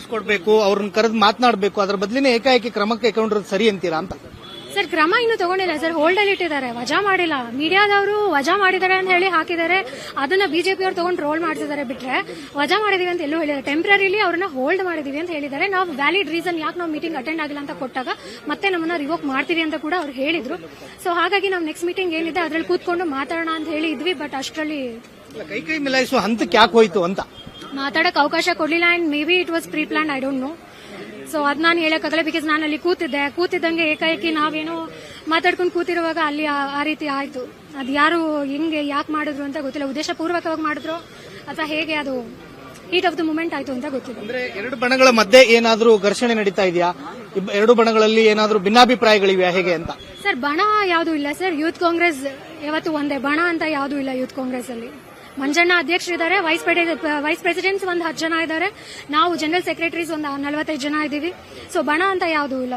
Notice ಕೊಡಬೇಕು, ಅವ್ರನ್ನ ಕರೆದು ಮಾತನಾಡಬೇಕು, ಅದ್ರ ಬದಲಿನ ಏಕಾಏಕಿ ಕ್ರಮಕ್ಕೆ ಕೈಗೊಂಡ್ರೆ ಸರಿ ಅಂತೀರಾ ಅಂತ? ಸರ್, ಕ್ರಮ ಇನ್ನೂ ತಗೊಂಡಿಲ್ಲ ಸರ್, ಹೋಲ್ಡ್ ಅಲ್ಲಿ ಇಟ್ಟಿದ್ದಾರೆ, ವಜಾ ಮಾಡಿಲ್ಲ. ಮೀಡಿಯಾದವರು ವಜಾ ಮಾಡಿದ್ದಾರೆ ಅಂತ ಹೇಳಿ ಹಾಕಿದ್ದಾರೆ, ಅದನ್ನ ಬಿಜೆಪಿ ಅವರು ತಗೊಂಡು ರೋಲ್ ಮಾಡ್ತಿದ್ದಾರೆ ಬಿಟ್ರೆ ವಜಾ ಮಾಡಿದೀವಿ ಅಂತ ಎಲ್ಲೂ ಹೇಳಿದ್ದಾರೆ. ಟೆಂಪರರಿಲಿ ಅವ್ರನ್ನ ಹೋಲ್ಡ್ ಮಾಡಿದೀವಿ ಅಂತ ಹೇಳಿದ್ದಾರೆ. ನಾವು ವ್ಯಾಲಿಡ್ ರೀಸನ್ ಯಾಕೆ ನಾವು ಮೀಟಿಂಗ್ ಅಟೆಂಡ್ ಆಗಿಲ್ಲ ಅಂತ ಕೊಟ್ಟಾಗ ಮತ್ತೆ ನಮ್ಮನ್ನ ರಿವೋಕ್ ಮಾಡ್ತೀವಿ ಅಂತ ಕೂಡ ಅವ್ರು ಹೇಳಿದ್ರು. ಸೊ ಹಾಗಾಗಿ ನಾವು ನೆಕ್ಸ್ಟ್ ಮೀಟಿಂಗ್ ಏನಿದೆ ಅದ್ರಲ್ಲಿ ಕೂತ್ಕೊಂಡು ಮಾತಾಡೋಣ ಅಂತ ಹೇಳಿ ಇದ್ವಿ. ಬಟ್ ಅಷ್ಟರಲ್ಲಿ ಕೈ ಮಿಲಾಯಿಸುವ ಹಂತಕ್ಕೆ ಯಾಕೆ ಹೋಯ್ತು ಅಂತ ಮಾತಾಡಕ್ ಅವಕಾಶ ಕೊಡ್ಲಿಲ್ಲ. And maybe it was pre plan, I don't know. So ಅದ್ ನಾನು ಹೇಳಕ್ಕಾಗಲ್ಲ, ಬಿಕಾಸ್ ನಾನು ಅಲ್ಲಿ ಕೂತಿದ್ದಂಗೆ ಏಕಾಏಕಿ ನಾವೇನೋ ಮಾತಾಡ್ಕೊಂಡು ಕೂತಿರುವಾಗ ಅಲ್ಲಿ ಆ ರೀತಿ ಆಯ್ತು. ಅದು ಯಾರು ಹೆಂಗೆ ಯಾಕೆ ಮಾಡಿದ್ರು ಅಂತ ಗೊತ್ತಿಲ್ಲ. ಉದ್ದೇಶ ಪೂರ್ವಕವಾಗಿ ಮಾಡಿದ್ರು ಅಥವಾ ಹೇಗೆ, ಅದು ಹೀಟ್ ಆಫ್ ದ ಮೂಮೆಂಟ್ ಆಯ್ತು ಅಂತ ಗೊತ್ತಿಲ್ಲ. ಅಂದ್ರೆ ಎರಡು ಬಣಗಳ ಮಧ್ಯೆ ಏನಾದ್ರೂ ಘರ್ಷಣೆ ನಡೀತಾ ಇದೆಯಾ? ಎರಡು ಬಣಗಳಲ್ಲಿ ಏನಾದ್ರೂ ಭಿನ್ನಾಭಿಪ್ರಾಯಗಳಿವೆಯಾ ಹೇಗೆ ಅಂತ? ಸರ್, ಬಣ ಯಾವ್ದು ಇಲ್ಲ ಸರ್. ಯೂತ್ ಕಾಂಗ್ರೆಸ್ ಯಾವತ್ತು ಒಂದೇ, ಬಣ ಅಂತ ಯಾವ್ದು ಇಲ್ಲ ಯೂತ್ ಕಾಂಗ್ರೆಸ್ ಅಲ್ಲಿ. ಮಂಜಣ್ಣ ಅಧ್ಯಕ್ಷರಿದ್ದಾರೆ, ವೈಸ್ ಪ್ರೆಸಿಡೆಂಟ್ಸ್ ಒಂದು 10 ಜನ ಇದ್ದಾರೆ, ನಾವು ಜನರಲ್ ಸೆಕ್ರೆಟರೀಸ್ ಒಂದು 45 ಜನ ಇದ್ದೀವಿ. ಸೊ ಬಣ ಅಂತ ಯಾವ್ದು ಇಲ್ಲ.